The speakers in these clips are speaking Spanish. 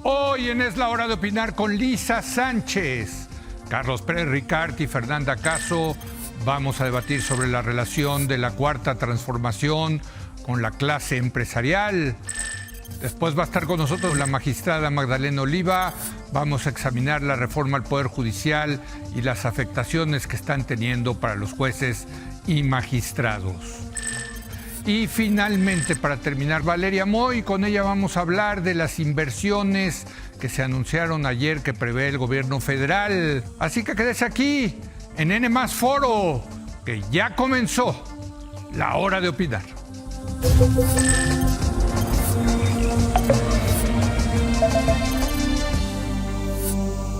Hoy en Es la Hora de Opinar con Lisa Sánchez, Carlos Pérez Ricart y Fernanda Caso vamos a debatir sobre la relación de la Cuarta Transformación con la clase empresarial. Después va a estar con nosotros la magistrada Magdalena Oliva. Vamos a examinar la reforma al Poder Judicial y las afectaciones que están teniendo para los jueces y magistrados. Y finalmente, para terminar, Valeria Moy. Con ella vamos a hablar de las inversiones que se anunciaron ayer que prevé el gobierno federal. Así que quédese aquí, en N+ Foro, que ya comenzó la hora de opinar.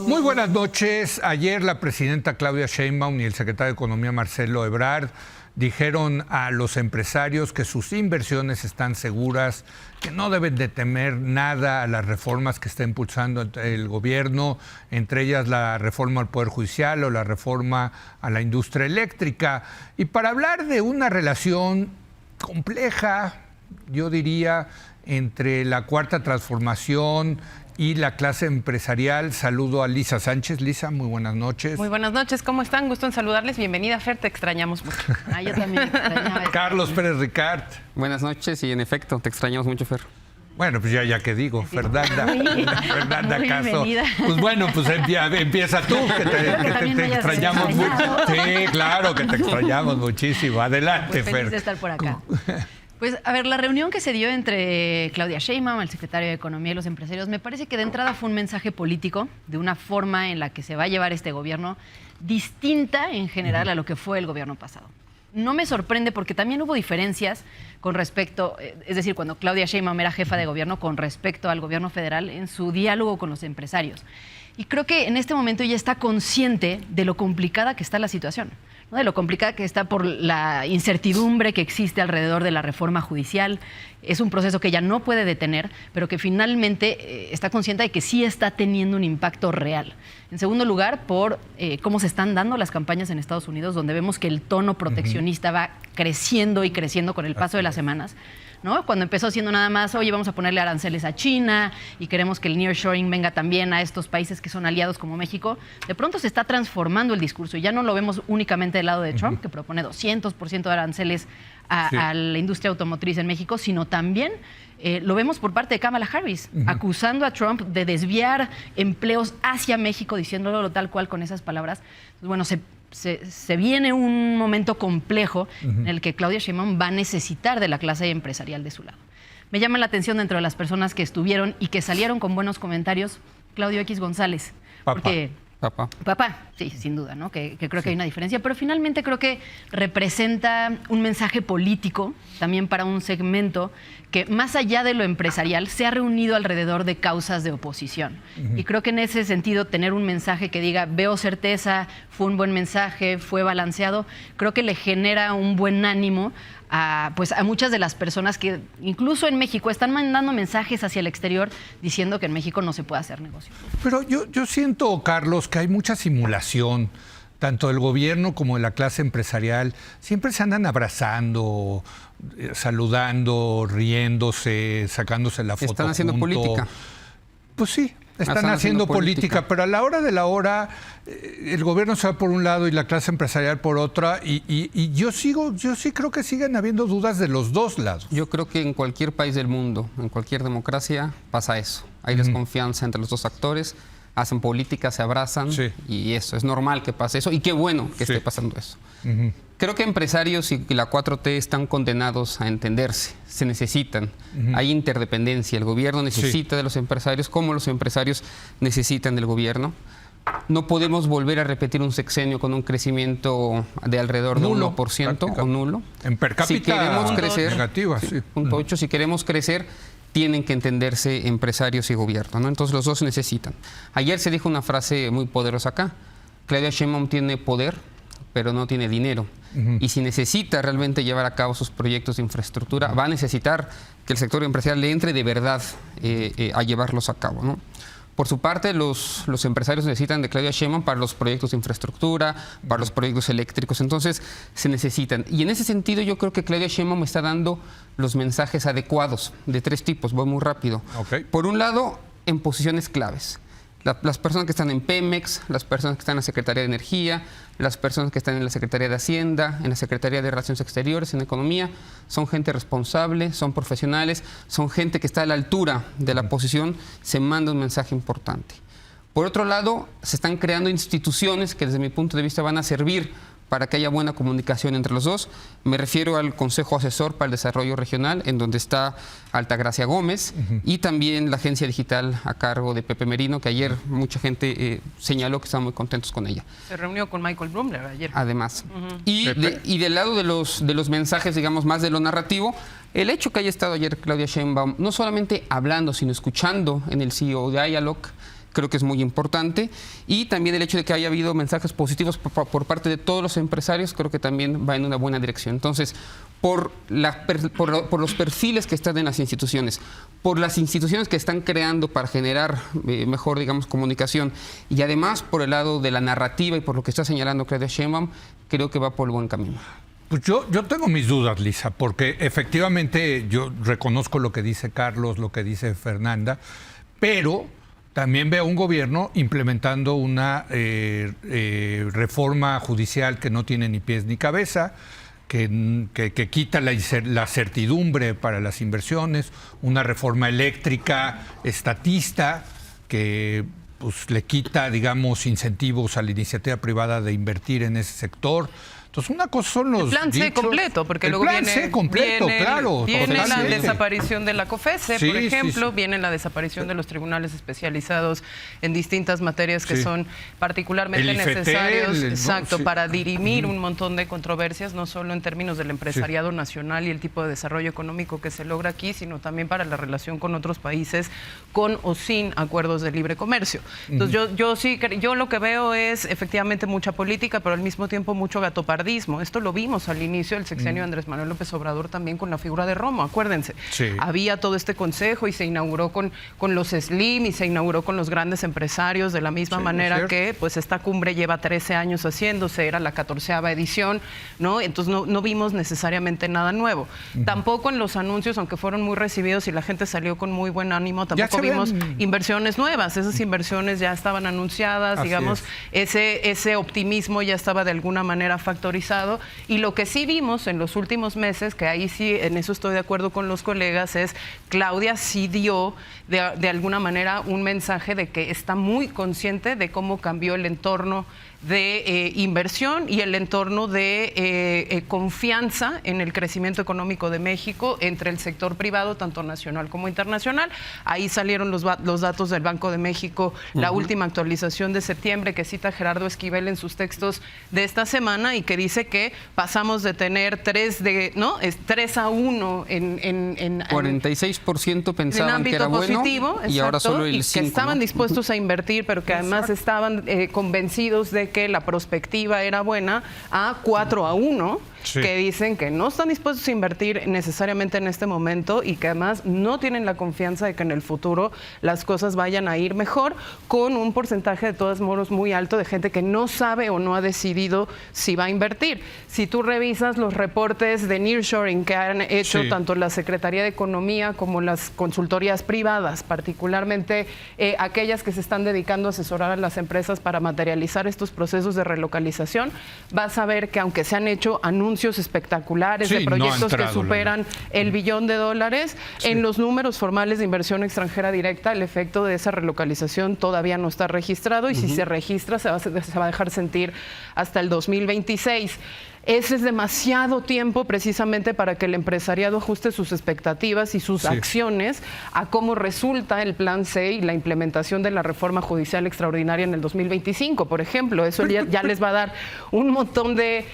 Muy buenas noches. Ayer la presidenta Claudia Sheinbaum y el secretario de Economía Marcelo Ebrard dijeron a los empresarios que sus inversiones están seguras, que no deben de temer nada a las reformas que está impulsando el gobierno, entre ellas la reforma al Poder Judicial o la reforma a la industria eléctrica. Y para hablar de una relación compleja, yo diría, entre la Cuarta Transformación y la clase empresarial, saludo a Lisa Sánchez. Lisa, muy buenas noches. Muy buenas noches, ¿cómo están? Gusto en saludarles. Bienvenida, Fer, te extrañamos mucho. Yo también extrañaba. Carlos Pérez Ricart. Buenas noches y en efecto, te extrañamos mucho, Fer. Bueno, pues ya que digo, Fernanda Caso. Bienvenida. Pues bueno, pues empieza tú, que te extrañamos mucho. Sí, claro, que te extrañamos muchísimo. Adelante, Pues feliz Fer. de estar por acá. Pues, a ver, la reunión que se dio entre Claudia Sheinbaum, el secretario de Economía y los empresarios, me parece que de entrada fue un mensaje político de una forma en la que se va a llevar este gobierno distinta en general a lo que fue el gobierno pasado. No me sorprende porque también hubo diferencias con respecto, es decir, cuando Claudia Sheinbaum era jefa de gobierno con respecto al gobierno federal en su diálogo con los empresarios. Y creo que en este momento ella está consciente de lo complicada que está la situación, ¿no? De lo complicada que está por la incertidumbre que existe alrededor de la reforma judicial. Es un proceso que ella no puede detener, pero que finalmente está consciente de que sí está teniendo un impacto real. En segundo lugar, por cómo se están dando las campañas en Estados Unidos, donde vemos que el tono proteccionista va creciendo y creciendo con el paso de las semanas, ¿no? Cuando empezó siendo nada más, oye, vamos a ponerle aranceles a China y queremos que el nearshoring venga también a estos países que son aliados como México, de pronto se está transformando el discurso y ya no lo vemos únicamente del lado de Trump, que propone 200% de aranceles a la industria automotriz en México, sino también lo vemos por parte de Kamala Harris, acusando a Trump de desviar empleos hacia México, diciéndolo tal cual con esas palabras. Entonces, bueno, se viene un momento complejo en el que Claudia Sheinbaum va a necesitar de la clase empresarial de su lado. Me llama la atención dentro de las personas que estuvieron y que salieron con buenos comentarios, Claudio X González. Porque Papá, sí, sin duda, ¿no? Que creo que hay una diferencia, pero finalmente creo que representa un mensaje político también para un segmento que más allá de lo empresarial se ha reunido alrededor de causas de oposición. Y creo que en ese sentido tener un mensaje que diga veo certeza, fue un buen mensaje, fue balanceado, creo que le genera un buen ánimo a muchas de las personas que incluso en México están mandando mensajes hacia el exterior diciendo que en México no se puede hacer negocio. Pero yo siento, Carlos, que hay mucha simulación, tanto del gobierno como de la clase empresarial. Siempre se andan abrazando, saludando, riéndose, sacándose la foto. Están haciendo política. Pues sí. Están haciendo política, pero a la hora de la hora el gobierno se va por un lado y la clase empresarial por otra, y yo sí creo que siguen habiendo dudas de los dos lados. Yo creo que en cualquier país del mundo, en cualquier democracia, pasa eso. Hay desconfianza entre los dos actores, hacen política, se abrazan, y eso, es normal que pase eso, y qué bueno que esté pasando eso. Creo que empresarios y la 4T están condenados a entenderse, se necesitan. Hay interdependencia, el gobierno necesita de los empresarios como los empresarios necesitan del gobierno. No podemos volver a repetir un sexenio con un crecimiento de alrededor de 1% o nulo. En per cápita, si queremos crecer, negativa, 0.8, si queremos crecer, tienen que entenderse empresarios y gobierno, ¿no? Entonces los dos se necesitan. Ayer se dijo una frase muy poderosa acá. Claudia Sheinbaum tiene poder, pero no tiene dinero. Y si necesita realmente llevar a cabo sus proyectos de infraestructura, va a necesitar que el sector empresarial le entre de verdad a llevarlos a cabo, ¿no? Por su parte, los empresarios necesitan de Claudia Sheinbaum para los proyectos de infraestructura, para los proyectos eléctricos. Entonces, se necesitan. Y en ese sentido, yo creo que Claudia Sheinbaum está dando los mensajes adecuados de tres tipos. Voy muy rápido. Okay. Por un lado, en posiciones claves. Las personas que están en Pemex, las personas que están en la Secretaría de Energía, las personas que están en la Secretaría de Hacienda, en la Secretaría de Relaciones Exteriores, en Economía, son gente responsable, son profesionales, son gente que está a la altura de la posición, se manda un mensaje importante. Por otro lado, se están creando instituciones que desde mi punto de vista van a servir para que haya buena comunicación entre los dos. Me refiero al Consejo Asesor para el Desarrollo Regional, en donde está Altagracia Gómez, y también la Agencia Digital a cargo de Pepe Merino, que ayer mucha gente señaló que estaban muy contentos con ella. Se reunió con Michael Bloomberg ayer. Además. Y del lado de los mensajes, digamos, más de lo narrativo, el hecho que haya estado ayer Claudia Sheinbaum, no solamente hablando, sino escuchando en el CEO de Dialog, creo que es muy importante, y también el hecho de que haya habido mensajes positivos por parte de todos los empresarios, creo que también va en una buena dirección. Entonces, por los perfiles que están en las instituciones, por las instituciones que están creando para generar mejor, digamos, comunicación, y además por el lado de la narrativa y por lo que está señalando Claudia Sheinbaum, creo que va por el buen camino. Pues yo tengo mis dudas, Lisa, porque efectivamente yo reconozco lo que dice Carlos, lo que dice Fernanda, pero también veo un gobierno implementando una reforma judicial que no tiene ni pies ni cabeza, que quita la certidumbre para las inversiones, una reforma eléctrica estatista que pues, le quita, digamos, incentivos a la iniciativa privada de invertir en ese sector. Entonces, una cosa son los el plan C completo, porque luego viene la desaparición de la COFESE, por ejemplo, viene la desaparición de los tribunales especializados en distintas materias que son particularmente necesarios, para dirimir un montón de controversias, no solo en términos del empresariado nacional y el tipo de desarrollo económico que se logra aquí, sino también para la relación con otros países, con o sin acuerdos de libre comercio. Entonces, yo lo que veo es efectivamente mucha política, pero al mismo tiempo mucho gatopardismo. Esto lo vimos al inicio del sexenio de Andrés Manuel López Obrador también con la figura de Romo, acuérdense. Sí. Había todo este consejo y se inauguró con los Slim y se inauguró con los grandes empresarios de la misma manera que pues esta cumbre lleva 13 años haciéndose, era la 14ª edición, ¿no? Entonces no vimos necesariamente nada nuevo. Tampoco en los anuncios, aunque fueron muy recibidos y la gente salió con muy buen ánimo, tampoco vimos inversiones nuevas. Esas inversiones ya estaban anunciadas, digamos, ese optimismo ya estaba de alguna manera factorizado. Y lo que sí vimos en los últimos meses, que ahí sí, en eso estoy de acuerdo con los colegas, es Claudia sí dio de alguna manera un mensaje de que está muy consciente de cómo cambió el entorno de inversión y el entorno de confianza en el crecimiento económico de México entre el sector privado, tanto nacional como internacional. Ahí salieron los datos del Banco de México, la última actualización de septiembre que cita Gerardo Esquivel en sus textos de esta semana y que dice que pasamos de tener 3-1 en 46% pensaban que era bueno positivo, y ahora solo el 5%. Que estaban dispuestos a invertir, pero que además estaban convencidos de que la prospectiva era buena, a 4-1, que dicen que no están dispuestos a invertir necesariamente en este momento y que además no tienen la confianza de que en el futuro las cosas vayan a ir mejor, con un porcentaje de todos modos muy alto de gente que no sabe o no ha decidido si va a invertir. Si tú revisas los reportes de nearshoring que han hecho tanto la Secretaría de Economía como las consultorías privadas, particularmente aquellas que se están dedicando a asesorar a las empresas para materializar estos procesos de relocalización, vas a ver que aunque se han hecho anuncios espectaculares de proyectos que superan el $1 billón, en los números formales de inversión extranjera directa, el efecto de esa relocalización todavía no está registrado y si se registra se va a dejar sentir hasta el 2026. Ese es demasiado tiempo precisamente para que el empresariado ajuste sus expectativas y sus acciones a cómo resulta el plan C y la implementación de la reforma judicial extraordinaria en el 2025, por ejemplo. Eso ya les va a dar un montón de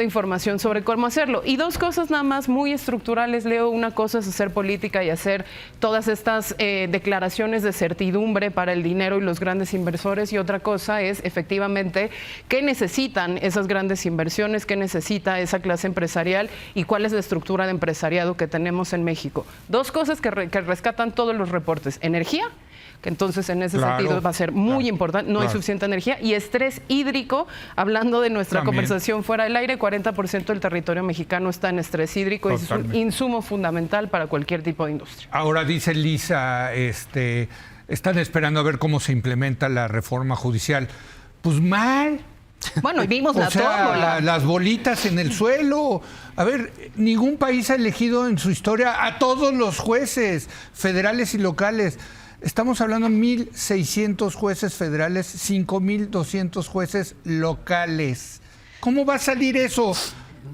información sobre cómo hacerlo. Y dos cosas nada más muy estructurales, Leo. Una cosa es hacer política y hacer todas estas declaraciones de certidumbre para el dinero y los grandes inversores, y otra cosa es efectivamente qué necesitan esas grandes inversiones, qué necesita esa clase empresarial y cuál es la estructura de empresariado que tenemos en México. Dos cosas que rescatan todos los reportes: energía, que entonces en ese sentido va a ser muy importante, no hay suficiente energía, y estrés hídrico. Hablando de nuestra conversación fuera del aire, 40% del territorio mexicano está en estrés hídrico, y es un insumo fundamental para cualquier tipo de industria. Ahora dice Lisa, están esperando a ver cómo se implementa la reforma judicial. Pues mal. Bueno, y vimos O la sea, tómbola. las bolitas en el suelo. A ver, ningún país ha elegido en su historia a todos los jueces federales y locales. Estamos hablando de 1,600 jueces federales, 5,200 jueces locales. ¿Cómo va a salir eso?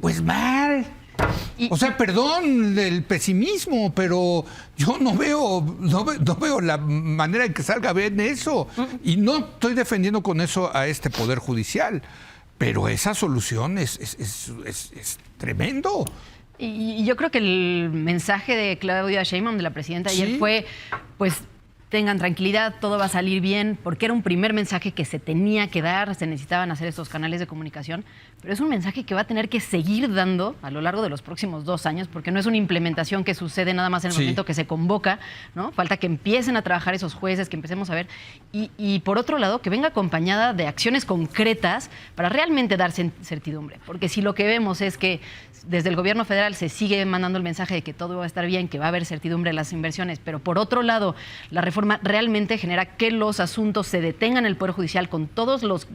Pues mal. O sea, perdón el pesimismo, pero yo no veo la manera en que salga bien eso. Y no estoy defendiendo con eso a este Poder Judicial, pero esa solución es tremendo. Y yo creo que el mensaje de Claudia Sheinbaum, de la presidenta, ayer fue, pues, tengan tranquilidad, todo va a salir bien, porque era un primer mensaje que se tenía que dar, se necesitaban hacer estos canales de comunicación, pero es un mensaje que va a tener que seguir dando a lo largo de los próximos 2 años, porque no es una implementación que sucede nada más en el momento que se convoca, ¿no? Falta que empiecen a trabajar esos jueces, que empecemos a ver, y por otro lado, que venga acompañada de acciones concretas para realmente dar certidumbre, porque si lo que vemos es que desde el gobierno federal se sigue mandando el mensaje de que todo va a estar bien, que va a haber certidumbre en las inversiones, pero por otro lado, la reforma realmente genera que los asuntos se detengan en el Poder Judicial con todos los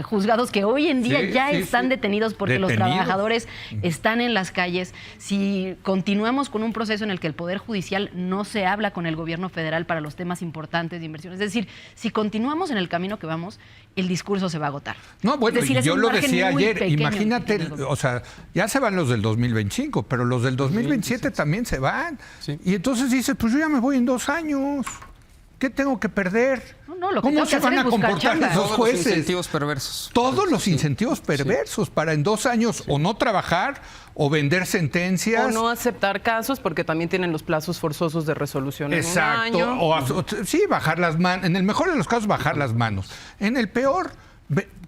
juzgados que hoy en día están detenidos porque los trabajadores están en las calles. Si continuamos con un proceso en el que el Poder Judicial no se habla con el gobierno federal para los temas importantes de inversiones, es decir, si continuamos en el camino que vamos, el discurso se va a agotar. No, bueno, es decir, yo lo decía ayer, pequeño, imagínate, o sea, ya se van los del 2025, pero los del 2027 también se van. Sí. Y entonces dices, pues yo ya me voy en 2 años. ¿Qué tengo que perder? ¿Cómo se van a comportar esos jueces? Todos los incentivos perversos. Todos los incentivos perversos para en 2 años o no trabajar o vender sentencias. O no aceptar casos porque también tienen los plazos forzosos de resolución en un año. Sí, bajar las manos. En el mejor de los casos, bajar las manos. En el peor,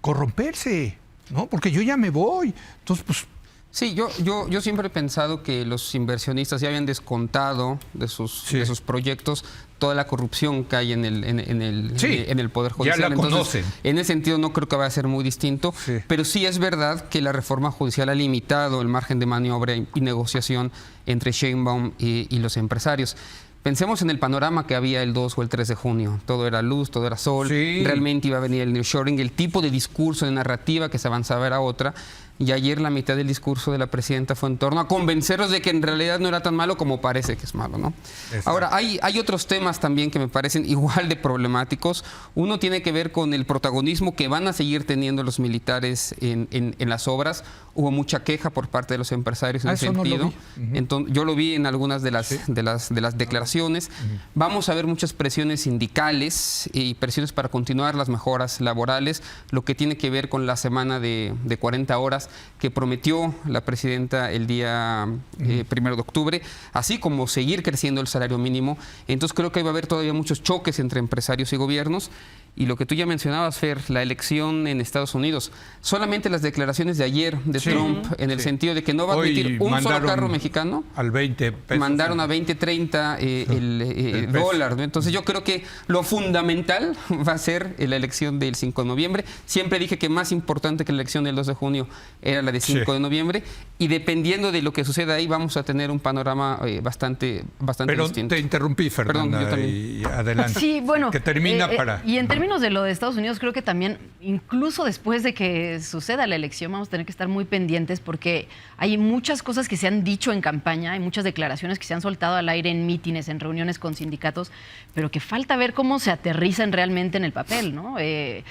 corromperse, ¿no? Porque yo ya me voy. Entonces, pues... Sí, yo siempre he pensado que los inversionistas ya habían descontado de sus proyectos toda la corrupción que hay en el Poder Judicial. Ya la Entonces, en ese sentido no creo que vaya a ser muy distinto, pero sí es verdad que la reforma judicial ha limitado el margen de maniobra y negociación entre Sheinbaum y los empresarios. Pensemos en el panorama que había el 2 o el 3 de junio. Todo era luz, todo era sol. Realmente iba a venir el nearshoring. El tipo de discurso, de narrativa que se avanzaba era otra. Y ayer la mitad del discurso de la presidenta fue en torno a convencerlos de que en realidad no era tan malo como parece que es malo, ¿no? Exacto. Ahora, hay otros temas también que me parecen igual de problemáticos. Uno tiene que ver con el protagonismo que van a seguir teniendo los militares en las obras. Hubo mucha queja por parte de los empresarios en ese sentido. Entonces, yo lo vi en algunas de las declaraciones. Vamos a ver muchas presiones sindicales y presiones para continuar las mejoras laborales, lo que tiene que ver con la semana de 40 horas que prometió la presidenta el día 1 de octubre, así como seguir creciendo el salario mínimo. Entonces creo que va a haber todavía muchos choques entre empresarios y gobiernos. Y lo que tú ya mencionabas, Fer, la elección en Estados Unidos, solamente las declaraciones de ayer de Trump, en el sentido de que no va a admitir un solo carro mexicano, al 20 pesos, mandaron a 20-30 el dólar, ¿no? Entonces yo creo que lo fundamental va a ser la elección del 5 de noviembre. Siempre dije que más importante que la elección del 2 de junio era la de 5 de noviembre, y dependiendo de lo que suceda ahí vamos a tener un panorama bastante distinto. Pero te interrumpí, Fernanda. Perdón, yo también. Y adelante. Sí, bueno. Que termina para... Y en términos de lo de Estados Unidos, creo que también, incluso después de que suceda la elección, vamos a tener que estar muy pendientes porque hay muchas cosas que se han dicho en campaña, hay muchas declaraciones que se han soltado al aire en mítines, en reuniones con sindicatos, pero que falta ver cómo se aterrizan realmente en el papel, ¿no? Es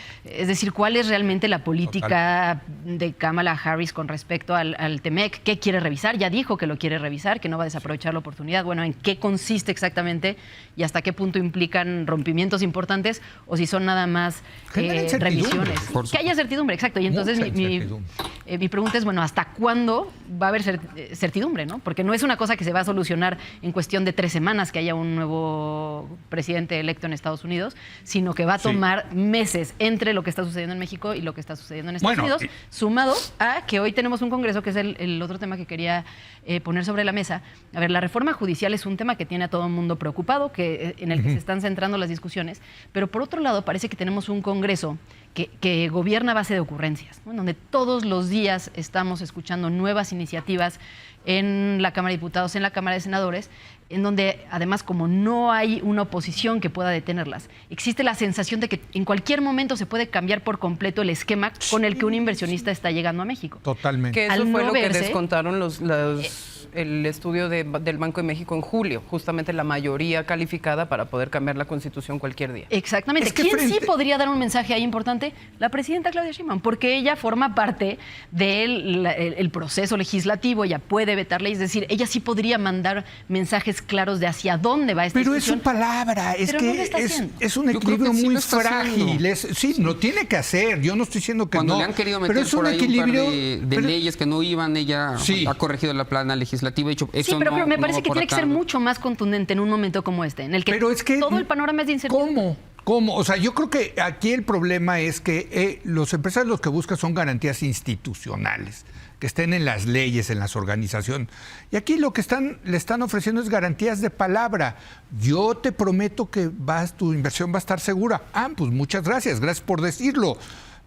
decir, cuál es realmente la política de Kamala Harris con respecto al TEMEC, qué quiere revisar, ya dijo que lo quiere revisar, que no va a desaprovechar la oportunidad, bueno, en qué consiste exactamente y hasta qué punto implican rompimientos importantes o si son nada más revisiones. Que haya certidumbre, exacto. Y entonces mi pregunta es, bueno, ¿hasta cuándo va a haber certidumbre, ¿no? Porque no es una cosa que se va a solucionar en cuestión de 3 semanas que haya un nuevo presidente electo en Estados Unidos, sino que va a tomar meses entre lo que está sucediendo en México y lo que está sucediendo en Estados Unidos, sumado a que hoy tenemos un Congreso, que es el otro tema que quería poner sobre la mesa. A ver, la reforma judicial es un tema que tiene a todo el mundo preocupado, en el que se están centrando las discusiones, pero por otro lado parece parece que tenemos un Congreso que gobierna a base de ocurrencias, ¿no? En donde todos los días estamos escuchando nuevas iniciativas en la Cámara de Diputados, en la Cámara de Senadores, en donde además, como no hay una oposición que pueda detenerlas, existe la sensación de que en cualquier momento se puede cambiar por completo el esquema con el que un inversionista está llegando a México. Totalmente. Que eso fue lo que descontaron el estudio del Banco de México en julio, justamente la mayoría calificada para poder cambiar la Constitución cualquier día. Exactamente. ¿Quién sí podría dar un mensaje ahí importante? La presidenta Claudia Sheinbaum, porque ella forma parte del proceso legislativo, ella puede vetar leyes, es decir, ella sí podría mandar mensajes claros de hacia dónde va esta Pero discusión. es su palabra, es Pero que no lo está haciendo. es un equilibrio muy frágil. Sí, lo tiene que hacer, yo no estoy diciendo que Cuando no. le han querido meter pero es un por ahí equilibrio un par de leyes que no iban, ella ha corregido la plana legislativa. Dicho, eso sí, pero me parece que tiene acá. que ser mucho más contundente en un momento como este, en el que, todo el panorama es de incertidumbre. ¿Cómo? O sea, yo creo que aquí el problema es que los empresarios lo que buscan son garantías institucionales, que estén en las leyes, en las organizaciones. Y aquí lo que le están ofreciendo es garantías de palabra. Yo te prometo que tu inversión va a estar segura. Pues muchas gracias por decirlo.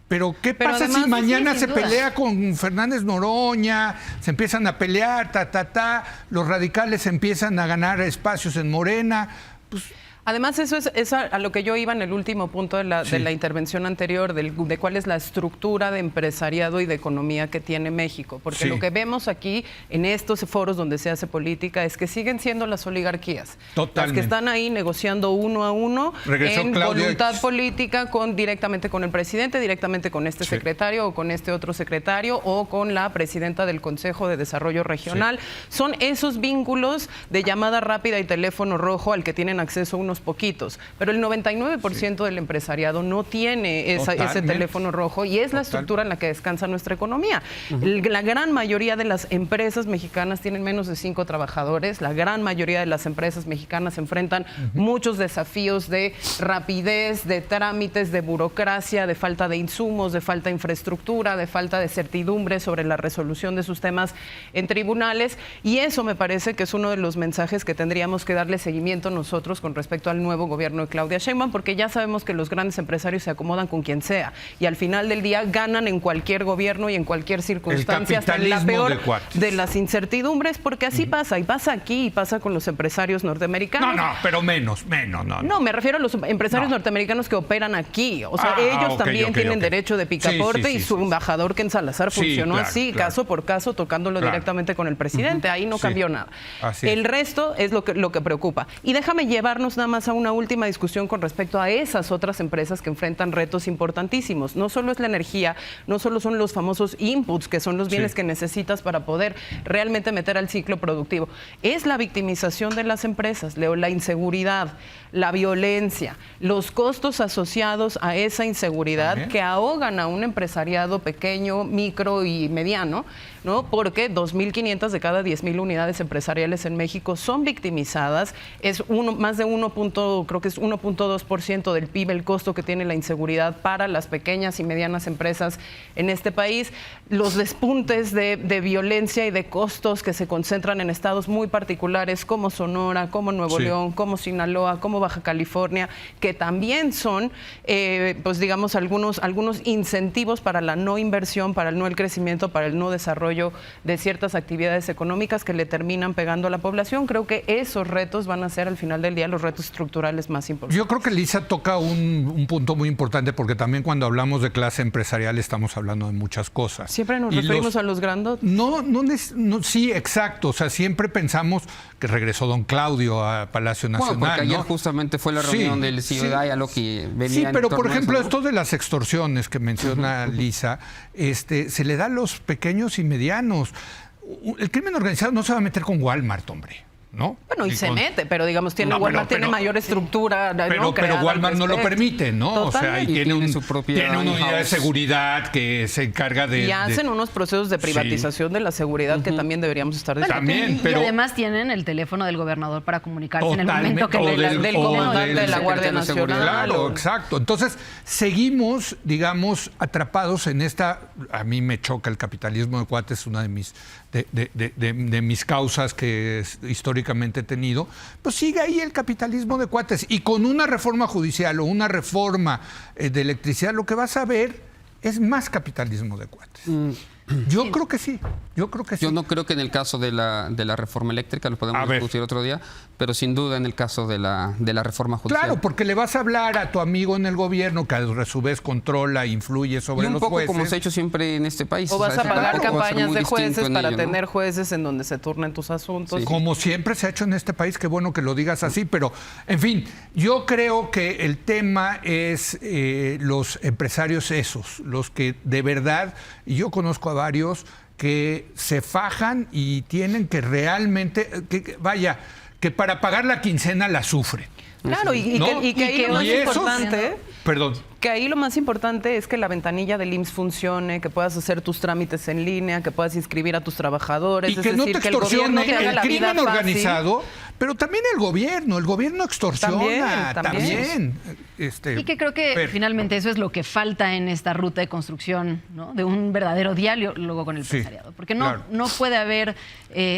Pero ¿qué pasa además, si mañana sí, se sin duda. pelea con Fernández Noroña, se empiezan a pelear, los radicales empiezan a ganar espacios en Morena? Pues además, eso es a lo que yo iba en el último punto de la intervención anterior, de cuál es la estructura de empresariado y de economía que tiene México. Porque lo que vemos aquí, en estos foros donde se hace política, es que siguen siendo las oligarquías. Totalmente. Las que están ahí negociando uno a uno en voluntad política directamente con el presidente, directamente con este secretario o con este otro secretario o con la presidenta del Consejo de Desarrollo Regional. Son esos vínculos de llamada rápida y teléfono rojo al que tienen acceso unos poquitos, pero el 99% del empresariado no tiene ese teléfono rojo y es la estructura en la que descansa nuestra economía. La gran mayoría de las empresas mexicanas tienen menos de 5 trabajadores, la gran mayoría de las empresas mexicanas enfrentan muchos desafíos de rapidez, de trámites, de burocracia, de falta de insumos, de falta de infraestructura, de falta de certidumbre sobre la resolución de sus temas en tribunales, y eso me parece que es uno de los mensajes que tendríamos que darle seguimiento nosotros con respecto al nuevo gobierno de Claudia Sheinbaum, porque ya sabemos que los grandes empresarios se acomodan con quien sea y al final del día ganan en cualquier gobierno y en cualquier circunstancia, hasta en la peor de las incertidumbres, porque así pasa, y pasa aquí y pasa con los empresarios norteamericanos. Pero menos, no. No, me refiero a los empresarios norteamericanos que operan aquí, o sea, ellos también tienen derecho de picaporte y su embajador Ken Salazar funcionó así, caso por caso, tocándolo directamente con el presidente, ahí no cambió nada. El resto es lo que preocupa. Y déjame llevarnos nada más a una última discusión con respecto a esas otras empresas que enfrentan retos importantísimos. No solo es la energía, no solo son los famosos inputs, que son los bienes que necesitas para poder realmente meter al ciclo productivo. Es la victimización de las empresas, Leo, la inseguridad, la violencia, los costos asociados a esa inseguridad que ahogan a un empresariado pequeño, micro y mediano, ¿no? Porque 2.500 de cada 10.000 unidades empresariales en México son victimizadas. Es más de 1.2% del PIB el costo que tiene la inseguridad para las pequeñas y medianas empresas en este país. Los despuntes de violencia y de costos que se concentran en estados muy particulares como Sonora, como Nuevo León, como Sinaloa, como Baja California, que también son, pues digamos, algunos incentivos para la no inversión, para el no crecimiento, para el no desarrollo de ciertas actividades económicas que le terminan pegando a la población. Creo que esos retos van a ser al final del día los retos estructurales más importantes. Yo creo que Lisa toca un punto muy importante, porque también cuando hablamos de clase empresarial estamos hablando de muchas cosas. Siempre nos referimos a los grandotes. No, sí, exacto. O sea, siempre pensamos que regresó don Claudio a Palacio Nacional. Porque ayer justamente fue la reunión del CIODAI a lo que venía. Sí, pero por ejemplo, esto de las extorsiones que menciona Lisa, se le da a los pequeños y medianos. El crimen organizado no se va a meter con Walmart, hombre. ¿No? Bueno, y se mete, pero digamos, Walmart tiene mayor estructura. Pero Walmart no lo permite, ¿no? Totalmente. O sea, y tiene una unidad de seguridad que se encarga de... Y hacen unos procesos de privatización de la seguridad que también deberíamos estar discutiendo. Y además tienen el teléfono del gobernador para comunicarse en el momento que del comandante de la Guardia Nacional. Claro, exacto. Entonces, seguimos, digamos, atrapados en esta... A mí me choca el capitalismo de cuates, es una de mis de mis causas que históricamente he tenido, pues sigue ahí el capitalismo de cuates. Y con una reforma judicial o una reforma de electricidad, lo que vas a ver es más capitalismo de cuates. Yo creo que sí, yo creo que sí. Yo no creo que en el caso de la reforma eléctrica, lo podemos discutir otro día, pero sin duda en el caso de la reforma judicial. Claro, porque le vas a hablar a tu amigo en el gobierno, que a su vez controla, influye sobre los jueces. Y un poco como se ha hecho siempre en este país. O vas a pagar campañas de jueces para ello, ¿no? tener jueces en donde se turnen tus asuntos. Sí. Como siempre se ha hecho en este país, qué bueno que lo digas así, pero en fin, yo creo que el tema es los empresarios esos, los que de verdad, y yo conozco a varios que se fajan y tienen que realmente, que para pagar la quincena la sufren. Claro, y que ahí lo más importante... Perdón. Que ahí lo más importante es que la ventanilla del IMSS funcione, que puedas hacer tus trámites en línea, que puedas inscribir a tus trabajadores. Y que no te extorsione el crimen organizado, pero también el gobierno extorsiona también. Y que creo que finalmente eso es lo que falta en esta ruta de construcción, ¿no? De un verdadero diálogo con el empresariado. Porque no puede haber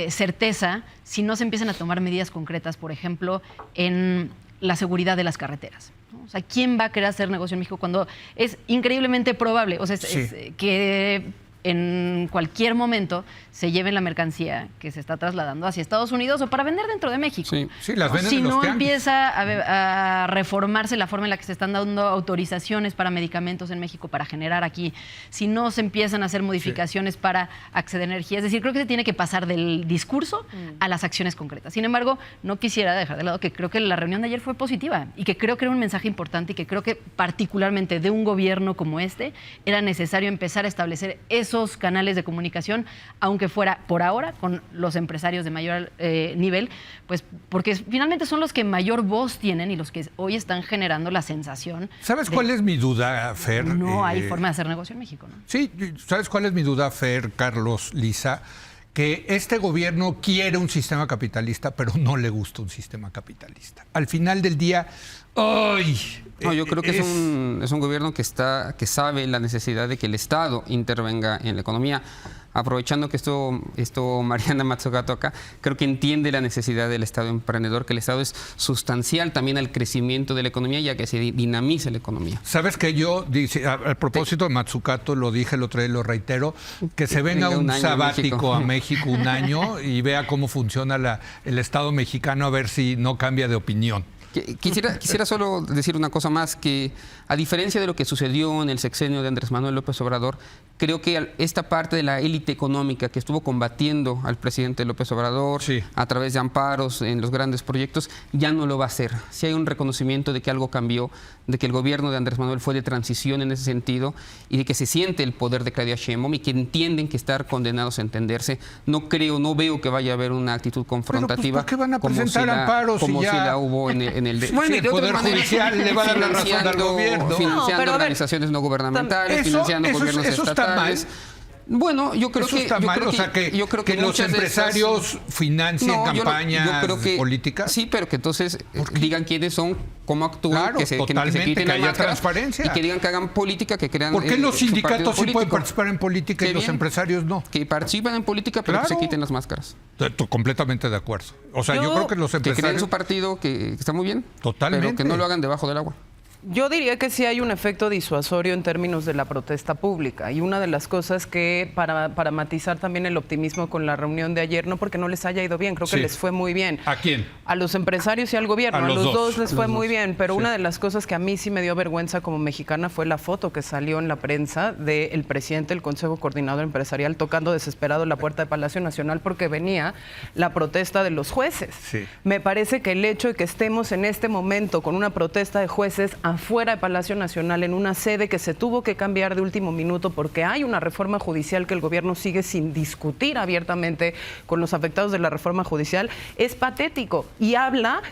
certeza si no se empiezan a tomar medidas concretas, por ejemplo, en la seguridad de las carreteras. O sea, ¿quién va a querer hacer negocio en México cuando es increíblemente probable? O sea, es que en cualquier momento se lleven la mercancía que se está trasladando hacia Estados Unidos o para vender dentro de México. Sí, las venden si en los no tianguis. empieza a reformarse la forma en la que se están dando autorizaciones para medicamentos en México para generar aquí, si no se empiezan a hacer modificaciones para acceder a energía, es decir, creo que se tiene que pasar del discurso a las acciones concretas. Sin embargo, no quisiera dejar de lado que creo que la reunión de ayer fue positiva y que creo que era un mensaje importante y que creo que particularmente de un gobierno como este era necesario empezar a establecer esos canales de comunicación, aunque fuera por ahora con los empresarios de mayor nivel, pues porque finalmente son los que mayor voz tienen y los que hoy están generando la sensación. ¿Sabes cuál es mi duda, Fer? No hay forma de hacer negocio en México, ¿no? Sí, ¿sabes cuál es mi duda, Fer, Carlos, Lisa? Que este gobierno quiere un sistema capitalista, pero no le gusta un sistema capitalista. Al final del día, No, yo creo que es un gobierno que sabe la necesidad de que el Estado intervenga en la economía. Aprovechando que esto Mariana Mazzucato acá, creo que entiende la necesidad del Estado emprendedor, que el Estado es sustancial también al crecimiento de la economía y a que se dinamice la economía. Sabes que yo, al propósito de Mazzucato, lo dije el otro día y lo reitero, que se venga un sabático a México un año y vea cómo funciona el Estado mexicano, a ver si no cambia de opinión. Quisiera solo decir una cosa más, que a diferencia de lo que sucedió en el sexenio de Andrés Manuel López Obrador, creo que esta parte de la élite económica que estuvo combatiendo al presidente López Obrador a través de amparos en los grandes proyectos, ya no lo va a hacer. Si hay un reconocimiento de que algo cambió, de que el gobierno de Andrés Manuel fue de transición en ese sentido y de que se siente el poder de Claudia Sheinbaum y que entienden que estar condenados a entenderse. No veo que vaya a haber una actitud confrontativa. ¿Por qué van a presentar amparos como si ya... si la hubo en el Bueno, el Poder Judicial le va a dar la razón al gobierno. Financiando organizaciones no gubernamentales, financiando gobiernos estatales. Bueno, yo creo que... Yo creo que los empresarios financien campañas políticas. Sí, pero que entonces digan quiénes son, cómo actúan, que se quiten que haya transparencia. Y que digan que hagan política, que crean... ¿Por qué los sindicatos sí pueden participar en política y los empresarios no? Que participan en política, pero que se quiten las máscaras. Completamente de acuerdo. O sea, yo creo que los empresarios... Que creen su partido, que está muy bien. Totalmente. Pero que no lo hagan debajo del agua. Yo diría que sí hay un efecto disuasorio en términos de la protesta pública y una de las cosas que para matizar también el optimismo con la reunión de ayer, no porque no les haya ido bien, creo que les fue muy bien. ¿A quién? A los empresarios y al gobierno, a los dos les fue muy bien, pero una de las cosas que a mí sí me dio vergüenza como mexicana fue la foto que salió en la prensa del presidente del Consejo Coordinador Empresarial tocando desesperado la puerta de Palacio Nacional porque venía la protesta de los jueces. Me parece que el hecho de que estemos en este momento con una protesta de jueces afuera de Palacio Nacional, en una sede que se tuvo que cambiar de último minuto porque hay una reforma judicial que el gobierno sigue sin discutir abiertamente con los afectados de la reforma judicial, es patético y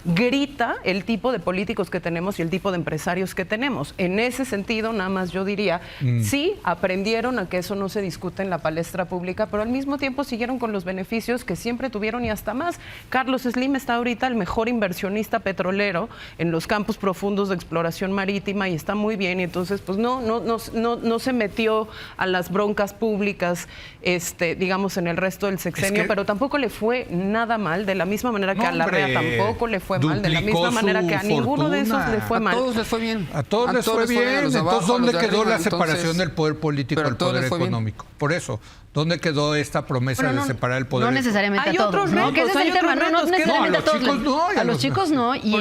grita el tipo de políticos que tenemos y el tipo de empresarios que tenemos. En ese sentido, nada más yo diría, sí, aprendieron a que eso no se discute en la palestra pública, pero al mismo tiempo siguieron con los beneficios que siempre tuvieron y hasta más. Carlos Slim está ahorita el mejor inversionista petrolero en los campos profundos de exploración Navegación Marítima y está muy bien, y entonces pues no se metió a las broncas públicas, digamos, en el resto del sexenio, pero tampoco le fue nada mal, de la misma manera que a Larrea tampoco le fue mal, de la misma manera que a ninguno de esos le fue mal. A todos les fue bien. A todos les fue bien. Entonces, ¿dónde quedó la separación del poder político del poder económico? Por eso, ¿dónde quedó esta promesa de separar el poder? No necesariamente hay a todos, otros ¿no? retos, Que ese es el tema, no necesariamente a todos. A los chicos no, y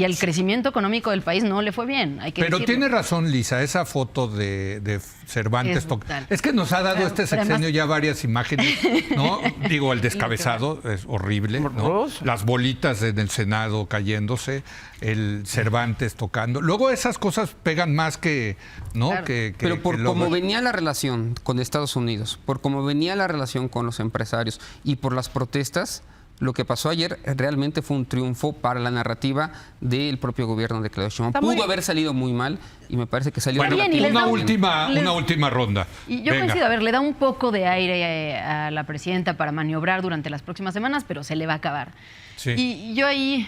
el crecimiento económico del país no le fue bien, hay que Pero decirlo. tiene razón, Lisa, esa foto de Cervantes. Es que nos ha dado este sexenio además, ya varias imágenes, ¿no? Digo, el descabezado es horrible, ¿no? Las bolitas en el Senado cayéndose, el Cervantes tocando. Luego esas cosas pegan más que, ¿no? Claro. Pero por cómo venía la relación con Estados Unidos, por cómo venía la relación con los empresarios y por las protestas, lo que pasó ayer realmente fue un triunfo para la narrativa del propio gobierno de Claudia Sheinbaum. Pudo haber salido muy mal y me parece que salió bien. Una última ronda. Y yo coincido, le da un poco de aire a la presidenta para maniobrar durante las próximas semanas, pero se le va a acabar. Sí. Y yo ahí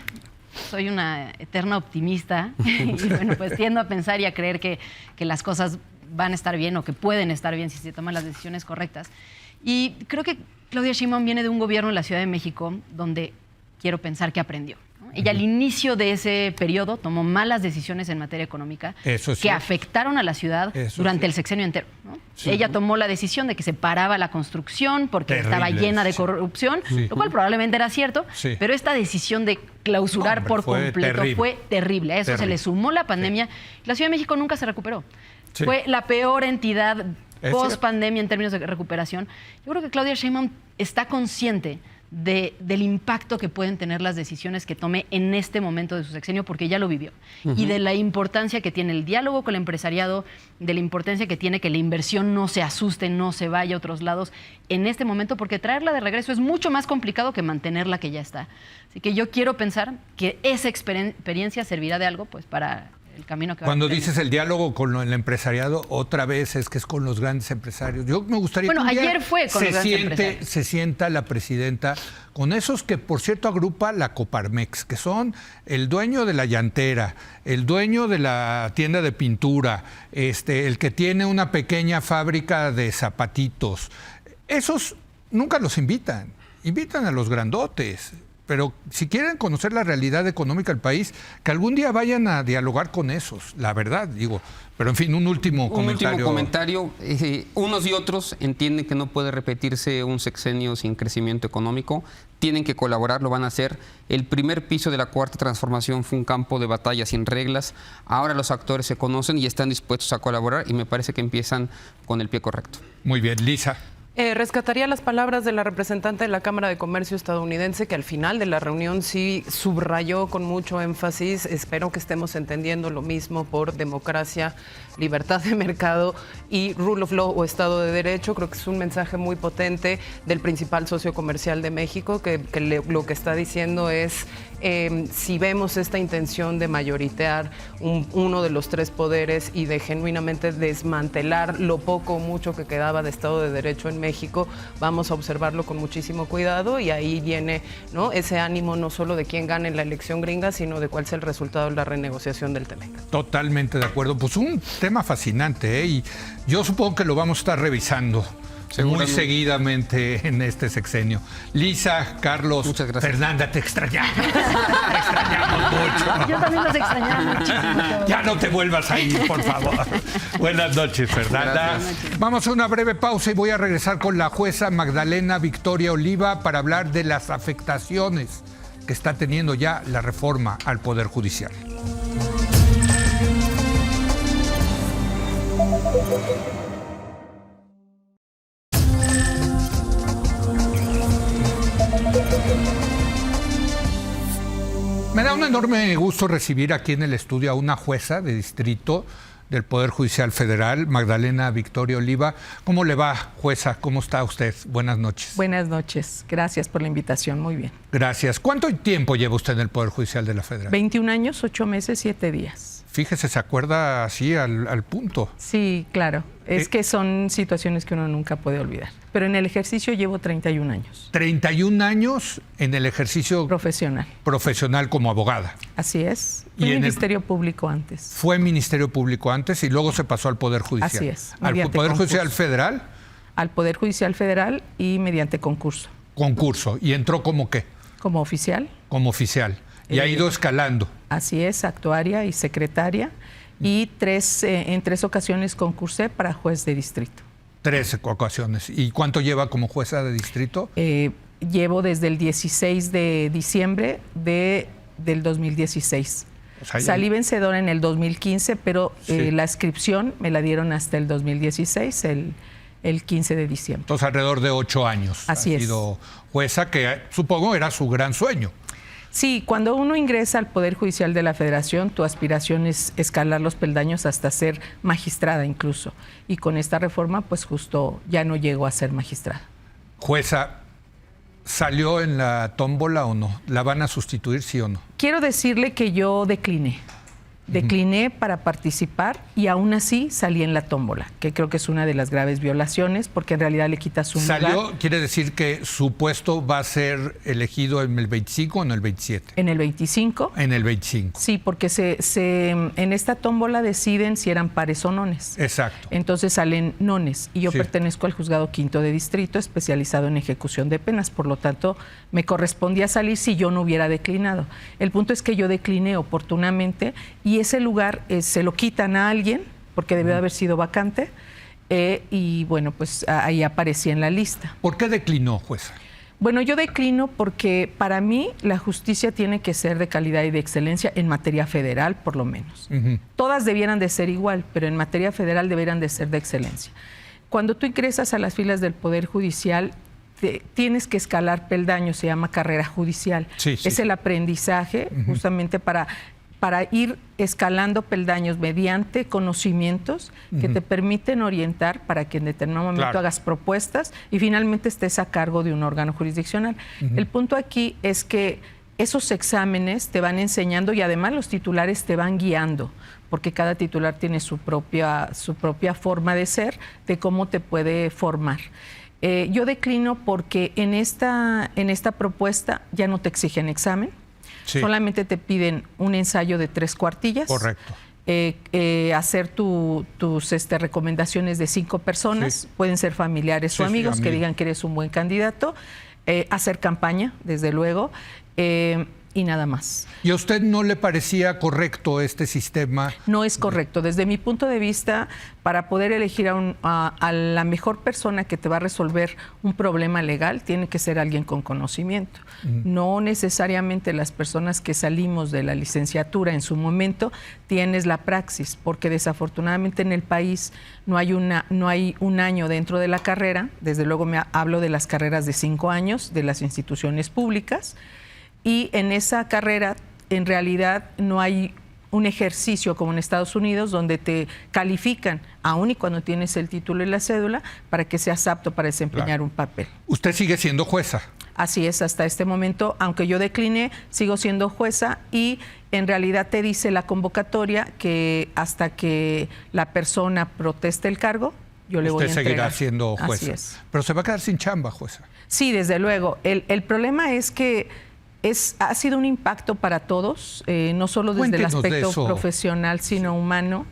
soy una eterna optimista y bueno, pues tiendo a pensar y a creer que las cosas van a estar bien o que pueden estar bien si se toman las decisiones correctas. Y creo que Claudia Sheinbaum viene de un gobierno en la Ciudad de México donde quiero pensar que aprendió, ¿no? Ella al inicio de ese periodo tomó malas decisiones en materia económica que afectaron a la ciudad durante el sexenio entero, ¿no? Sí. Ella tomó la decisión de que se paraba la construcción porque estaba llena de corrupción, lo cual probablemente era cierto, pero esta decisión de clausurar por completo fue terrible. A eso se le sumó la pandemia. La Ciudad de México nunca se recuperó. Fue la peor entidad post-pandemia en términos de recuperación. Yo creo que Claudia Sheinbaum está consciente del impacto que pueden tener las decisiones que tome en este momento de su sexenio, porque ya lo vivió. Y de la importancia que tiene el diálogo con el empresariado, de la importancia que tiene que la inversión no se asuste, no se vaya a otros lados en este momento, porque traerla de regreso es mucho más complicado que mantenerla que ya está. Así que yo quiero pensar que esa experiencia servirá de algo pues para el camino que Cuando dices el diálogo con el empresariado, otra vez es que es con los grandes empresarios. Yo me gustaría que ayer fue con los grandes empresarios. Se sienta la presidenta con esos que, por cierto, agrupa la Coparmex, que son el dueño de la llantera, el dueño de la tienda de pintura, el que tiene una pequeña fábrica de zapatitos. Esos nunca los invitan a los grandotes. Pero si quieren conocer la realidad económica del país, que algún día vayan a dialogar con esos, la verdad, digo. Pero en fin, un último comentario. Unos y otros entienden que no puede repetirse un sexenio sin crecimiento económico. Tienen que colaborar, lo van a hacer. El primer piso de la Cuarta Transformación fue un campo de batalla sin reglas. Ahora los actores se conocen y están dispuestos a colaborar y me parece que empiezan con el pie correcto. Muy bien, Lisa. Rescataría las palabras de la representante de la Cámara de Comercio estadounidense, que al final de la reunión sí subrayó con mucho énfasis: espero que estemos entendiendo lo mismo por democracia, libertad de mercado y rule of law o Estado de Derecho. Creo que es un mensaje muy potente del principal socio comercial de México, que lo que está diciendo es, si vemos esta intención de mayoritear uno de los tres poderes y de genuinamente desmantelar lo poco o mucho que quedaba de Estado de Derecho en México, vamos a observarlo con muchísimo cuidado, y ahí viene, ¿no?, ese ánimo no solo de quién gane la elección gringa, sino de cuál sea el resultado de la renegociación del TEMEC. Totalmente de acuerdo. Pues un tema fascinante, y yo supongo que lo vamos a estar revisando muy seguidamente en este sexenio. Lisa, Carlos, muchas gracias. Fernanda, te extrañamos. Te extrañamos mucho. Yo también los extrañaba muchísimo. Ya no te vuelvas a ir, por favor. Buenas noches, Fernanda. Vamos a una breve pausa y voy a regresar con la jueza Magdalena Victoria Oliva para hablar de las afectaciones que está teniendo ya la reforma al Poder Judicial. Me da un enorme gusto recibir aquí en el estudio a una jueza de distrito del Poder Judicial Federal, Magdalena Victoria Oliva. ¿Cómo le va, jueza? ¿Cómo está usted? Buenas noches. Buenas noches. Gracias por la invitación. Muy bien. Gracias. ¿Cuánto tiempo lleva usted en el Poder Judicial de la Federal? 21 años, 8 meses, 7 días. fíjese, se acuerda así al punto. Sí, claro. Es que son situaciones que uno nunca puede olvidar. Pero en el ejercicio llevo 31 años. 31 años en el ejercicio profesional como abogada. Así es. Fui Ministerio Público antes. Fue Ministerio Público antes y luego se pasó al Poder Judicial. Así es. ¿Al Poder Judicial Federal? Al Poder Judicial Federal y mediante concurso. Concurso. ¿Y entró como qué? Como oficial. Como oficial. Y ha ido escalando. Así es, actuaria y secretaria. Y en 3 ocasiones concursé para juez de distrito. 3 ocasiones. ¿Y cuánto lleva como jueza de distrito? Llevo desde el 16 de diciembre del 2016. O sea, salí vencedora en el 2015, pero sí, la inscripción me la dieron hasta el 2016, el 15 de diciembre. Entonces, alrededor de 8 años. Así ha sido jueza, que supongo era su gran sueño. Sí, cuando uno ingresa al Poder Judicial de la Federación, tu aspiración es escalar los peldaños hasta ser magistrada incluso. Y con esta reforma, pues justo ya no llego a ser magistrada. Jueza, ¿salió en la tómbola o no? ¿La van a sustituir, sí o no? Quiero decirle que yo decliné. Decliné para participar y aún así salí en la tómbola, que creo que es una de las graves violaciones, porque en realidad le quitas un lugar. ¿Salió? ¿Quiere decir que su puesto va a ser elegido en el 25 o en el 27? En el 25. En el 25. Sí, porque en esta tómbola deciden si eran pares o nones. Exacto. Entonces salen nones y yo pertenezco al Juzgado Quinto de Distrito, especializado en ejecución de penas, por lo tanto me correspondía salir si yo no hubiera declinado. El punto es que yo decliné oportunamente y ese lugar se lo quitan a alguien porque debió de haber sido vacante y bueno, pues ahí aparecí en la lista. ¿Por qué declinó, jueza? Bueno, yo declino porque para mí la justicia tiene que ser de calidad y de excelencia en materia federal, por lo menos. Todas debieran de ser igual, pero en materia federal deberían de ser de excelencia. Cuando tú ingresas a las filas del Poder Judicial, tienes que escalar peldaños, se llama carrera judicial. Es el aprendizaje justamente para ir escalando peldaños mediante conocimientos que te permiten orientar para que en determinado momento hagas propuestas y finalmente estés a cargo de un órgano jurisdiccional. El punto aquí es que esos exámenes te van enseñando y además los titulares te van guiando, porque cada titular tiene su propia forma de ser, de cómo te puede formar. Yo declino porque en esta propuesta ya no te exigen examen. Solamente te piden un ensayo de 3 cuartillas. Correcto. Hacer tus recomendaciones de 5 personas, pueden ser familiares o amigos que digan que eres un buen candidato, hacer campaña, desde luego, y nada más. ¿Y a usted no le parecía correcto este sistema? No es correcto. Desde mi punto de vista, para poder elegir a la mejor persona que te va a resolver un problema legal, tiene que ser alguien con conocimiento. No necesariamente las personas que salimos de la licenciatura en su momento tienes la praxis, porque desafortunadamente en el país no hay un año dentro de la carrera. Desde luego hablo de las carreras de 5 años de las instituciones públicas. Y en esa carrera, en realidad, no hay un ejercicio como en Estados Unidos donde te califican, aun y cuando tienes el título y la cédula, para que seas apto para desempeñar un papel. ¿Usted sigue siendo jueza? Así es, hasta este momento, aunque yo decliné, sigo siendo jueza y en realidad te dice la convocatoria que hasta que la persona proteste el cargo, yo le voy a entregar. Usted seguirá siendo jueza. Así es. Pero se va a quedar sin chamba, jueza. Sí, desde luego. El problema es que ha sido un impacto para todos, no solo desde el aspecto profesional, sino humano,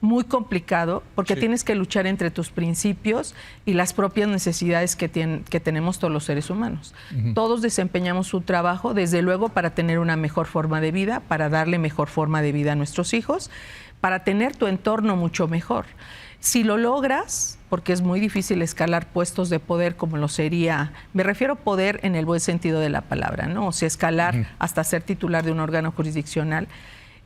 muy complicado, porque tienes que luchar entre tus principios y las propias necesidades que tenemos todos los seres humanos. Todos desempeñamos su trabajo, desde luego, para tener una mejor forma de vida, para darle mejor forma de vida a nuestros hijos, para tener tu entorno mucho mejor. Si lo logras, porque es muy difícil escalar puestos de poder como lo sería, me refiero a poder en el buen sentido de la palabra, ¿no? O sea, escalar hasta ser titular de un órgano jurisdiccional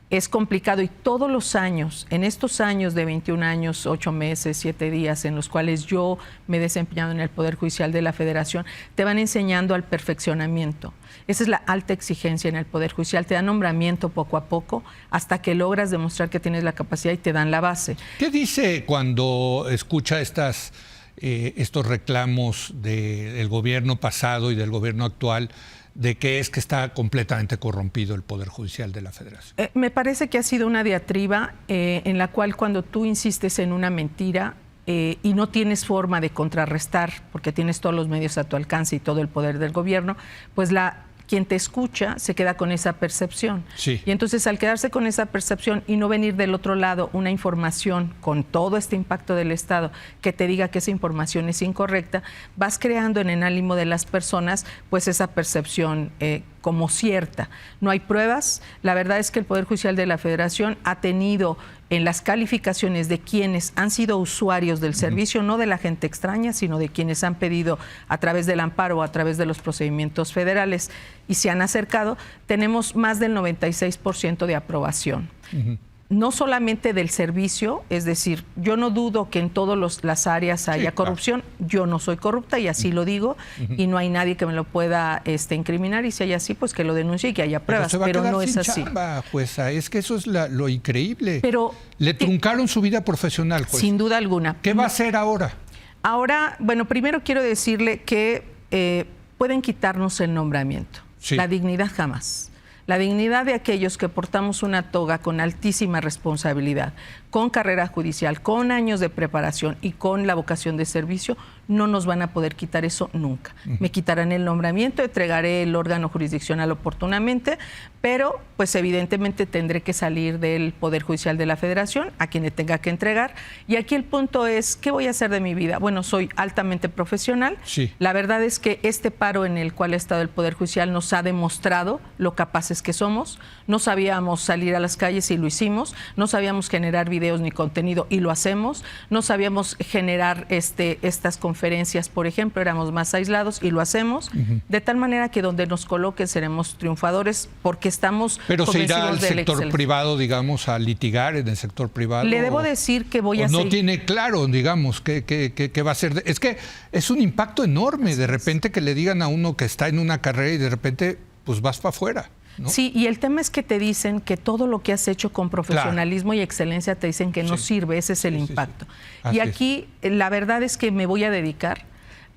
es complicado y todos los años, en estos años de 21 años, 8 meses, 7 días en los cuales yo me he desempeñado en el Poder Judicial de la Federación, te van enseñando al perfeccionamiento. Esa es la alta exigencia en el Poder Judicial, te dan nombramiento poco a poco hasta que logras demostrar que tienes la capacidad y te dan la base. ¿Qué dice cuando escucha estos reclamos del gobierno pasado y del gobierno actual de que es que está completamente corrompido el Poder Judicial de la Federación. Me parece que ha sido una diatriba en la cual cuando tú insistes en una mentira y no tienes forma de contrarrestar, porque tienes todos los medios a tu alcance y todo el poder del gobierno, pues quien te escucha se queda con esa percepción. Sí. Y entonces al quedarse con esa percepción y no venir del otro lado una información con todo este impacto del Estado que te diga que esa información es incorrecta, vas creando en el ánimo de las personas pues esa percepción como cierta. No hay pruebas. La verdad es que el Poder Judicial de la Federación ha tenido en las calificaciones de quienes han sido usuarios del servicio, no de la gente extraña, sino de quienes han pedido a través del amparo o a través de los procedimientos federales y se han acercado, tenemos más del 96% de aprobación. No solamente del servicio, es decir, yo no dudo que en todas las áreas haya corrupción, claro. Yo no soy corrupta y así lo digo, y no hay nadie que me lo pueda incriminar, y si hay así, pues que lo denuncie y que haya pruebas, pero no es así. Chamba, jueza, es que eso es lo increíble. Pero le truncaron su vida profesional, jueza. Sin duda alguna. ¿Qué va a hacer ahora? Ahora, bueno, primero quiero decirle que pueden quitarnos el nombramiento, sí. La dignidad jamás. La dignidad de aquellos que portamos una toga con altísima responsabilidad, con carrera judicial, con años de preparación y con la vocación de servicio, no nos van a poder quitar eso nunca. Me quitarán el nombramiento, entregaré el órgano jurisdiccional oportunamente, pero pues evidentemente tendré que salir del Poder Judicial de la Federación, a quien le tenga que entregar. Y aquí el punto es, ¿qué voy a hacer de mi vida? Bueno, soy altamente profesional. Sí. La verdad es que este paro en el cual ha estado el Poder Judicial nos ha demostrado lo capaces que somos. No sabíamos salir a las calles y lo hicimos. No sabíamos generar videos ni contenido y lo hacemos. No sabíamos generar estas conferencias, por ejemplo, éramos más aislados y lo hacemos. De tal manera que donde nos coloquen seremos triunfadores porque estamos Pero se irá al de sector privado, digamos, a litigar en el sector privado. Le debo decir que voy a no seguir. Tiene claro, digamos, qué va a ser. Es que es un impacto enorme de repente que le digan a uno que está en una carrera y de repente pues vas para afuera, ¿no? Sí, y el tema es que te dicen que todo lo que has hecho con profesionalismo, claro, y excelencia te dicen que no sirve, ese es el impacto. Sí. Y aquí la verdad es que me voy a dedicar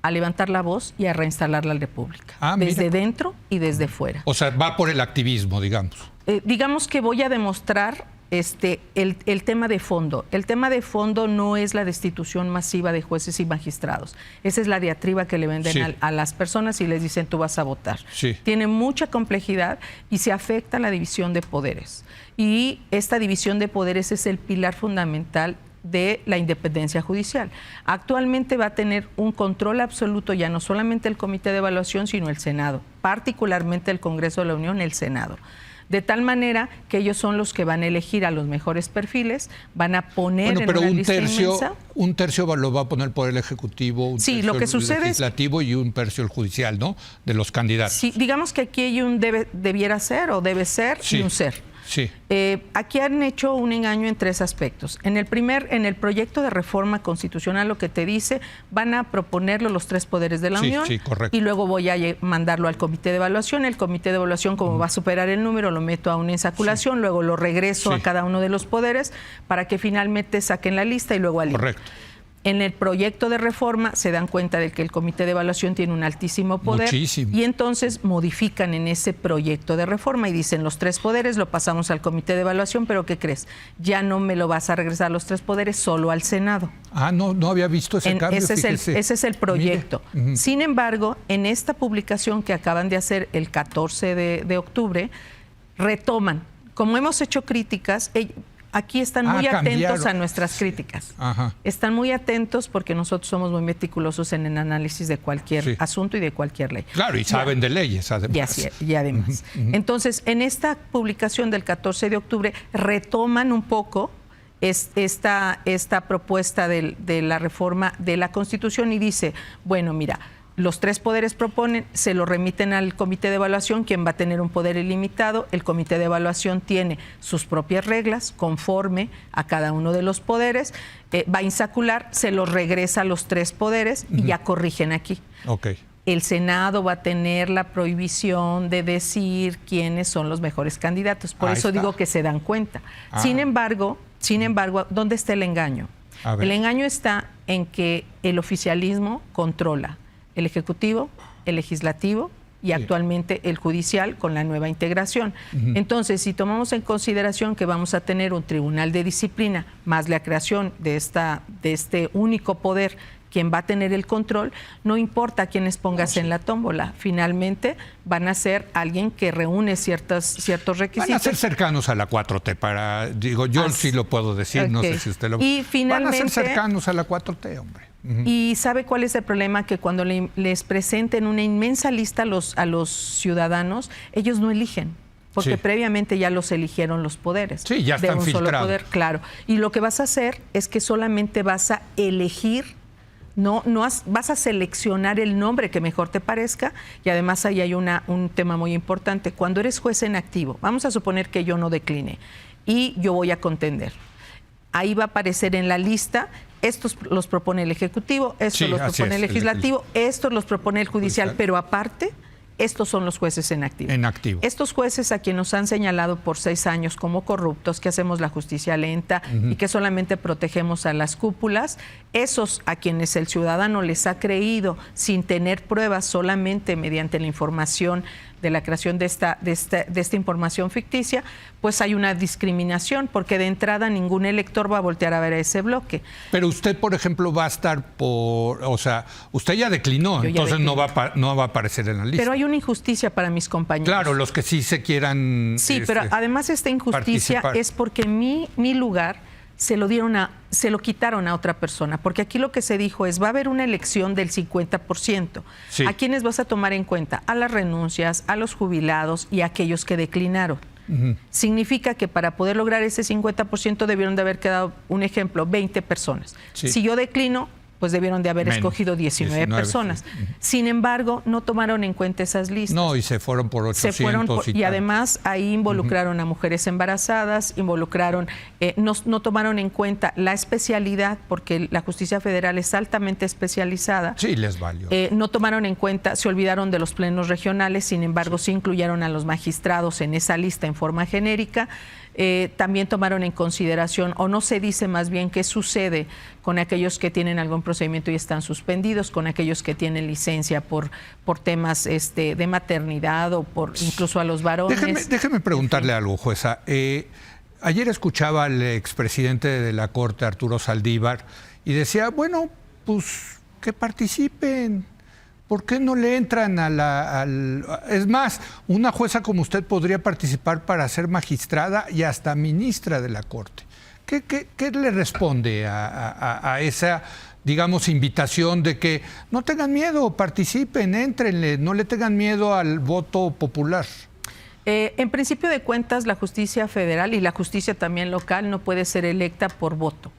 a levantar la voz y a reinstalar la República, desde dentro y desde fuera. O sea, va por el activismo, digamos. Digamos que voy a demostrar el tema de fondo. El tema de fondo no es la destitución masiva de jueces y magistrados. Esa es la diatriba que le venden a las personas y les dicen tú vas a votar. Sí. Tiene mucha complejidad y se afecta la división de poderes. Y esta división de poderes es el pilar fundamental de la independencia judicial. Actualmente va a tener un control absoluto ya no solamente el Comité de Evaluación, sino el Senado, particularmente el Congreso de la Unión, el Senado. De tal manera que ellos son los que van a elegir a los mejores perfiles, van a poner en una lista inmensa. Un tercio lo va a poner por el Ejecutivo, un tercio lo que el Legislativo y un tercio el Judicial, ¿no? De los candidatos. Sí, digamos que aquí hay un debiera ser o debe ser y un ser. Sí. Aquí han hecho un engaño en tres aspectos. En el proyecto de reforma constitucional lo que te dice, van a proponerlo los tres poderes de la Unión, correcto. Y luego voy a mandarlo al Comité de Evaluación. El Comité de Evaluación, como va a superar el número, lo meto a una ensaculación, luego lo regreso a cada uno de los poderes para que finalmente saquen la lista y luego al INE. Correcto. En el proyecto de reforma se dan cuenta de que el Comité de Evaluación tiene un altísimo poder. Muchísimo. Y entonces modifican en ese proyecto de reforma y dicen los tres poderes lo pasamos al Comité de Evaluación, pero ¿qué crees? Ya no me lo vas a regresar a los tres poderes, solo al Senado. No había visto ese cambio. Ese es el proyecto. Sin embargo, en esta publicación que acaban de hacer el 14 de octubre, retoman. Como hemos hecho críticas, aquí están muy atentos a nuestras críticas. Ajá. Están muy atentos porque nosotros somos muy meticulosos en el análisis de cualquier asunto y de cualquier ley. Claro, y saben de leyes, además. Y además. Entonces, en esta publicación del 14 de octubre retoman un poco esta propuesta de la reforma de la Constitución y dice, bueno, mira, los tres poderes proponen, se lo remiten al Comité de Evaluación, quien va a tener un poder ilimitado. El Comité de Evaluación tiene sus propias reglas conforme a cada uno de los poderes. Va a insacular, se los regresa a los tres poderes y ya corrigen aquí. Okay. El Senado va a tener la prohibición de decir quiénes son los mejores candidatos. Por eso digo que se dan cuenta. Sin embargo, ¿dónde está el engaño? El engaño está en que el oficialismo controla el Ejecutivo, el Legislativo y actualmente el judicial con la nueva integración. Entonces, si tomamos en consideración que vamos a tener un tribunal de disciplina más la creación de este único poder, quien va a tener el control, no importa a quiénes pongas en la tómbola, finalmente van a ser alguien que reúne ciertos requisitos. Van a ser cercanos a la 4T, yo sí lo puedo decir, no sé si usted lo... Y finalmente, van a ser cercanos a la 4T, hombre. Y ¿sabe cuál es el problema? Que cuando les presenten una inmensa lista a los ciudadanos, ellos no eligen. Porque previamente ya los eligieron los poderes. Sí, ya están de un filtrados. solo poder, claro. Y lo que vas a hacer es que solamente vas a elegir, vas a seleccionar el nombre que mejor te parezca, y además ahí hay un tema muy importante. Cuando eres juez en activo, vamos a suponer que yo no decline y yo voy a contender. Ahí va a aparecer en la lista, estos los propone el Ejecutivo, estos los propone el Legislativo, estos los propone el Judicial, pero aparte, estos son los jueces en activo. En activo. Estos jueces a quienes nos han señalado por 6 años como corruptos, que hacemos la justicia lenta y que solamente protegemos a las cúpulas, esos a quienes el ciudadano les ha creído sin tener pruebas, solamente mediante la información de la creación de esta información ficticia, pues hay una discriminación, porque de entrada ningún elector va a voltear a ver a ese bloque. Pero usted, por ejemplo, va a estar usted ya declinó, entonces no va a aparecer en la lista. Pero hay una injusticia para mis compañeros. Claro, los que sí se quieran... Sí, pero además esta injusticia es porque mi lugar se lo quitaron a otra persona, porque aquí lo que se dijo es, va a haber una elección del 50%. ¿A quiénes vas a tomar en cuenta? A las renuncias, a los jubilados y a aquellos que declinaron. Significa que para poder lograr ese 50% debieron de haber quedado, un ejemplo, 20 personas. Si yo declino, pues debieron de haber escogido 19 personas. Sin embargo, no tomaron en cuenta esas listas. No, y se fueron por 800 y además ahí involucraron a mujeres embarazadas, no tomaron en cuenta la especialidad, porque la justicia federal es altamente especializada. Sí, les valió. No tomaron en cuenta, se olvidaron de los plenos regionales, sin embargo, sí incluyeron a los magistrados en esa lista en forma genérica. También tomaron en consideración, o no se dice más bien qué sucede con aquellos que tienen algún procedimiento y están suspendidos, con aquellos que tienen licencia por temas de maternidad o por incluso a los varones. Déjeme preguntarle algo, jueza. Ayer escuchaba al expresidente de la Corte, Arturo Saldívar, y decía, bueno, pues que participen. ¿Por qué no le entran Es más, una jueza como usted podría participar para ser magistrada y hasta ministra de la Corte? ¿Qué le responde a esa, digamos, invitación de que no tengan miedo, participen, éntrenle, no le tengan miedo al voto popular? En principio de cuentas, la justicia federal y la justicia también local no puede ser electa por voto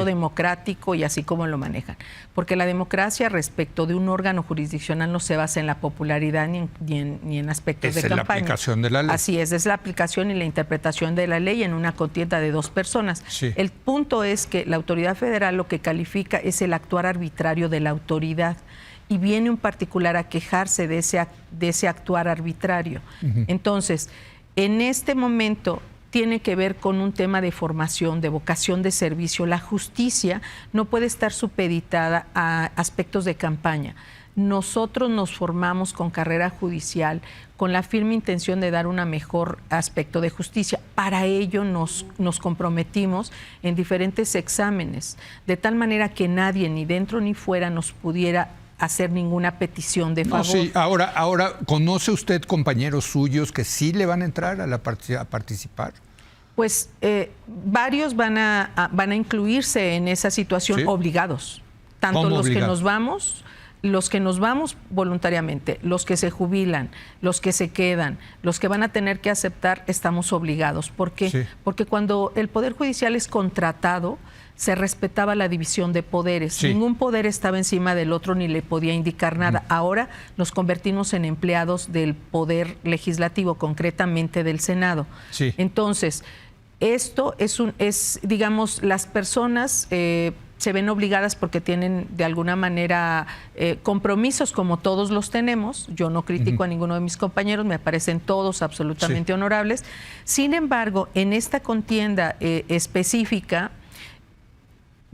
democrático y así como lo manejan. Porque la democracia respecto de un órgano jurisdiccional no se basa en la popularidad ni en aspectos de campaña. Es la aplicación de la ley. Así es la aplicación y la interpretación de la ley en una contienda de 2 personas. El punto es que la autoridad federal lo que califica es el actuar arbitrario de la autoridad. Y viene un particular a quejarse de ese actuar arbitrario. Entonces, en este momento tiene que ver con un tema de formación, de vocación de servicio. La justicia no puede estar supeditada a aspectos de campaña. Nosotros nos formamos con carrera judicial con la firme intención de dar un mejor aspecto de justicia. Para ello nos comprometimos en diferentes exámenes, de tal manera que nadie, ni dentro ni fuera, nos pudiera hacer ninguna petición de favor. Sí. Ahora, ¿conoce usted compañeros suyos que sí le van a entrar a participar? Pues varios van a incluirse en esa situación obligados. Tanto los que nos vamos voluntariamente, los que se jubilan, los que se quedan, los que van a tener que aceptar, estamos obligados. ¿Por qué? Porque cuando el Poder Judicial es contratado, se respetaba la división de poderes. Ningún poder estaba encima del otro ni le podía indicar nada. Ahora nos convertimos en empleados del Poder Legislativo, concretamente del Senado. Entonces, esto digamos, las personas se ven obligadas porque tienen de alguna manera compromisos como todos los tenemos. Yo no critico a ninguno de mis compañeros, me parecen todos absolutamente honorables. Sin embargo, en esta contienda específica,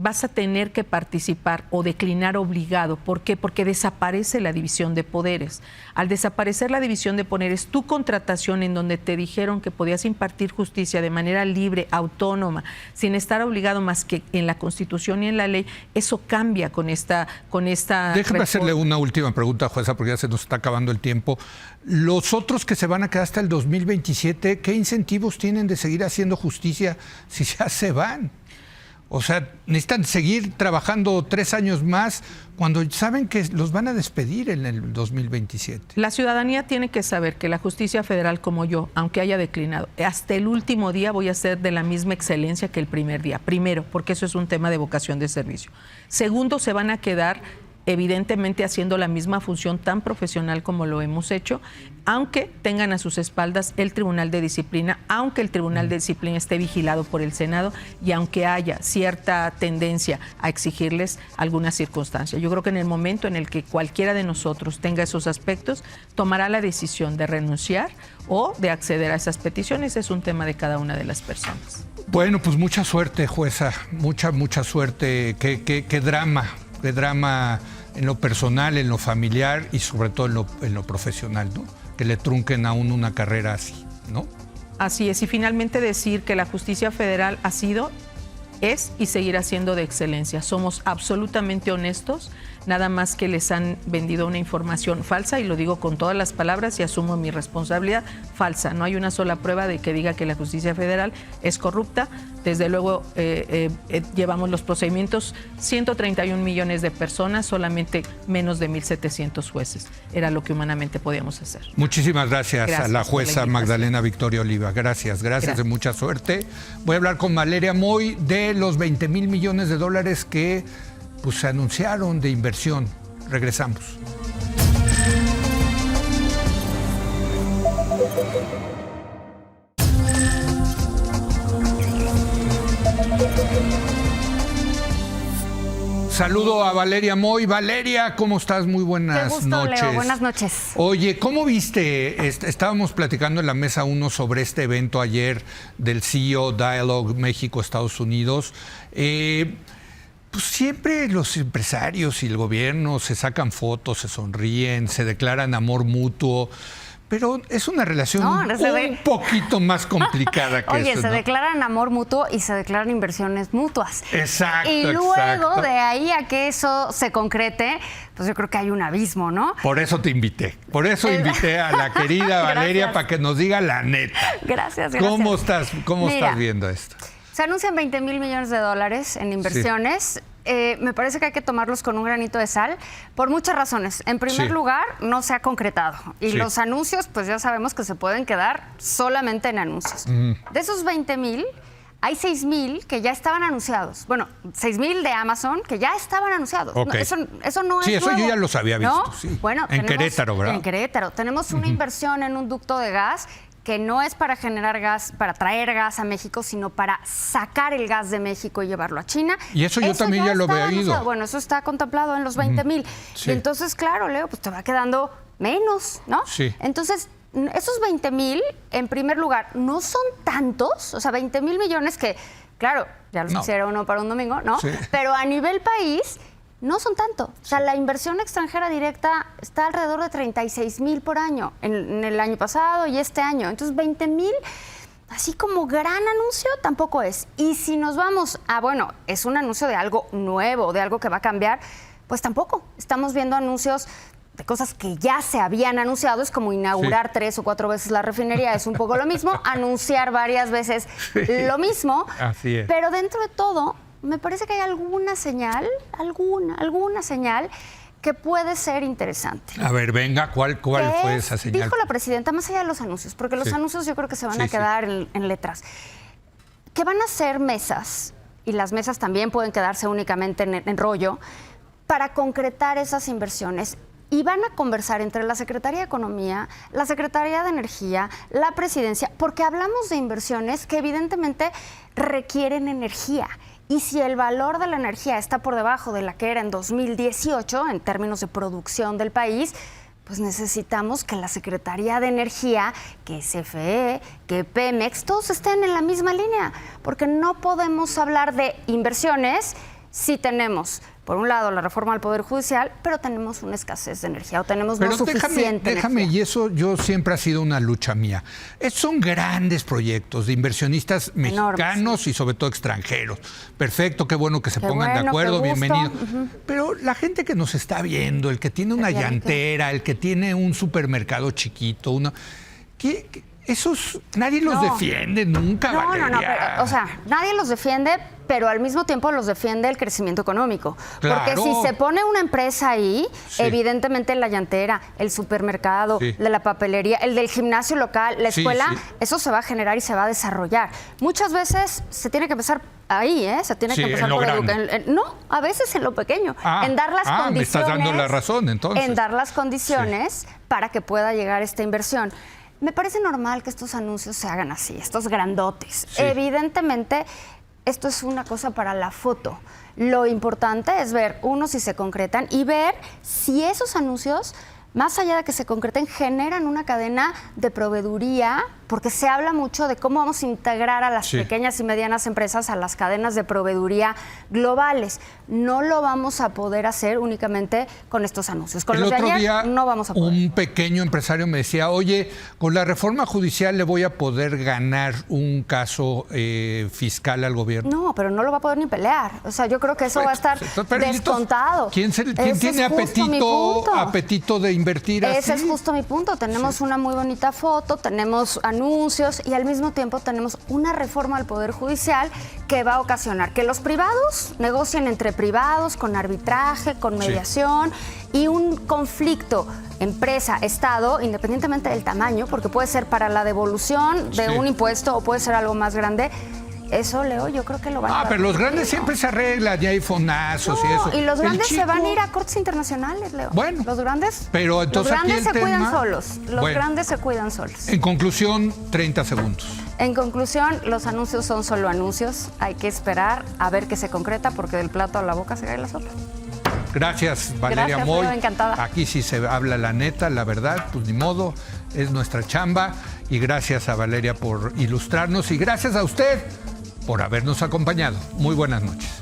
vas a tener que participar o declinar obligado. ¿Por qué? Porque desaparece la división de poderes. Al desaparecer la división de poderes, tu contratación en donde te dijeron que podías impartir justicia de manera libre, autónoma, sin estar obligado más que en la Constitución y en la ley, eso cambia con esta Déjeme reforma. hacerle una última pregunta, jueza, porque ya se nos está acabando el tiempo. Los otros que se van a quedar hasta el 2027, ¿qué incentivos tienen de seguir haciendo justicia si ya se van? O sea, necesitan seguir trabajando 3 años más cuando saben que los van a despedir en el 2027. La ciudadanía tiene que saber que la justicia federal, como yo, aunque haya declinado, hasta el último día voy a ser de la misma excelencia que el primer día. Primero, porque eso es un tema de vocación de servicio. Segundo, se van a quedar evidentemente haciendo la misma función tan profesional como lo hemos hecho, aunque tengan a sus espaldas el Tribunal de Disciplina, aunque el Tribunal de Disciplina esté vigilado por el Senado y aunque haya cierta tendencia a exigirles alguna circunstancia. Yo creo que en el momento en el que cualquiera de nosotros tenga esos aspectos, tomará la decisión de renunciar o de acceder a esas peticiones. Es un tema de cada una de las personas. Bueno, pues mucha suerte, jueza, mucha suerte. Qué drama en lo personal, en lo familiar y sobre todo en lo profesional, ¿no? Que le trunquen a uno una carrera así, ¿no? Así es, y finalmente decir que la justicia federal ha sido, es y seguirá siendo de excelencia. Somos absolutamente honestos, nada más que les han vendido una información falsa, y lo digo con todas las palabras y asumo mi responsabilidad, falsa. No hay una sola prueba de que diga que la justicia federal es corrupta. Desde luego llevamos los procedimientos, 131 millones de personas, solamente menos de 1,700 jueces. Era lo que humanamente podíamos hacer. Muchísimas gracias a la jueza Magdalena Victoria Oliva. Gracias y mucha suerte. Voy a hablar con Valeria Moy de los 20,000 millones de dólares que pues, se anunciaron de inversión. Regresamos. Saludo a Valeria Moy. Valeria, ¿cómo estás? Muy buenas noches. Leo. Buenas noches. Oye, ¿cómo viste? Estábamos platicando en la mesa 1 sobre este evento ayer del CEO Dialogue México-Estados Unidos. Pues siempre los empresarios y el gobierno se sacan fotos, se sonríen, se declaran amor mutuo. Pero es una relación un poquito más complicada que Oye, esto, se ¿no? declaran amor mutuo y se declaran inversiones mutuas. Exacto, y luego exacto. de ahí a que eso se concrete, pues yo creo que hay un abismo, ¿no? Por eso te invité. Por eso invité a la querida Valeria para que nos diga la neta. Gracias. ¿Cómo estás viendo esto? Se anuncian 20,000 millones de dólares en inversiones. Sí. Me parece que hay que tomarlos con un granito de sal por muchas razones. En primer lugar, no se ha concretado. Y los anuncios, pues ya sabemos que se pueden quedar solamente en anuncios. De esos 20,000, hay 6,000 que ya estaban anunciados. Bueno, 6,000 de Amazon que ya estaban anunciados. Okay. Eso no es eso nuevo, yo ya los había visto. ¿no? Sí. Bueno, en Querétaro, ¿verdad? En Querétaro. Tenemos una inversión en un ducto de gas que no es para generar gas, para traer gas a México, sino para sacar el gas de México y llevarlo a China. Y eso yo también ya lo había oído. Bueno, eso está contemplado en los 20,000. Sí. Y entonces, claro, Leo, pues te va quedando menos, ¿no? Sí. Entonces, esos 20,000, en primer lugar, no son tantos, o sea, 20,000 millones que, claro, ya los quisiera uno para un domingo, ¿no? Sí. Pero a nivel país no son tanto. O sea, la inversión extranjera directa está alrededor de 36,000 por año en el año pasado y este año. Entonces, 20,000, así como gran anuncio, tampoco es. Y si nos vamos a, bueno, es un anuncio de algo nuevo, de algo que va a cambiar, pues tampoco. Estamos viendo anuncios de cosas que ya se habían anunciado. Es como inaugurar 3 o 4 veces la refinería, es un poco lo mismo. Anunciar varias veces lo mismo. Así es. Pero dentro de todo, me parece que hay alguna señal, alguna señal que puede ser interesante. A ver, venga, ¿cuál fue esa señal? Dijo la presidenta, más allá de los anuncios, porque los anuncios yo creo que se van a quedar en letras, que van a ser mesas, y las mesas también pueden quedarse únicamente en rollo, para concretar esas inversiones. Y van a conversar entre la Secretaría de Economía, la Secretaría de Energía, la Presidencia, porque hablamos de inversiones que evidentemente requieren energía. Y si el valor de la energía está por debajo de la que era en 2018, en términos de producción del país, pues necesitamos que la Secretaría de Energía, que CFE, que Pemex, todos estén en la misma línea, porque no podemos hablar de inversiones sí tenemos, por un lado, la reforma al Poder Judicial, pero tenemos una escasez de energía o tenemos no suficiente déjame, energía. y eso yo siempre ha sido una lucha mía. Son grandes proyectos de inversionistas mexicanos y sobre todo extranjeros. Perfecto, qué bueno que se pongan de acuerdo, bienvenido. Pero la gente que nos está viendo, el que tiene una llantera, el que tiene un supermercado chiquito, esos nadie los defiende nunca, Valeria. Pero, o sea, nadie los defiende, pero al mismo tiempo los defiende el crecimiento económico. Claro. Porque si se pone una empresa ahí, evidentemente la llantera, el supermercado, de la papelería, el del gimnasio local, la escuela, eso se va a generar y se va a desarrollar. Muchas veces se tiene que empezar ahí, se tiene que empezar por no, a veces en lo pequeño, en dar las condiciones. Me estás dando la razón, entonces. En dar las condiciones para que pueda llegar esta inversión. Me parece normal que estos anuncios se hagan así, estos grandotes. Sí. Evidentemente, esto es una cosa para la foto. Lo importante es ver, uno, si se concretan y ver si esos anuncios, más allá de que se concreten, generan una cadena de proveeduría, porque se habla mucho de cómo vamos a integrar a las pequeñas y medianas empresas a las cadenas de proveeduría globales. No lo vamos a poder hacer únicamente con estos anuncios. Con los de ayer no vamos a poder. Un pequeño empresario me decía, oye, con la reforma judicial le voy a poder ganar un caso fiscal al gobierno. No, pero no lo va a poder ni pelear. O sea, yo creo que eso va a estar descontado. ¿Quién tiene apetito de invertir así? Ese es justo mi punto. Tenemos una muy bonita foto, tenemos anuncios y al mismo tiempo tenemos una reforma al Poder Judicial que va a ocasionar que los privados negocien entre privados, con arbitraje, con mediación y un conflicto empresa-estado, independientemente del tamaño, porque puede ser para la devolución de un impuesto o puede ser algo más grande. Eso, Leo, yo creo que lo van a dar. Pero los grandes siempre se arreglan, ya hay fonazos y eso. Y los grandes se van a ir a cortes internacionales, Leo. Bueno. Los grandes, pero entonces los grandes se cuidan solos. Los grandes se cuidan solos. En conclusión, 30 segundos. En conclusión, los anuncios son solo anuncios. Hay que esperar a ver qué se concreta porque del plato a la boca se cae la sopa. Gracias, Valeria Moy. Leo, encantada. Aquí sí se habla la neta, la verdad, pues ni modo, es nuestra chamba. Y gracias a Valeria por ilustrarnos y gracias a usted por habernos acompañado. Muy buenas noches.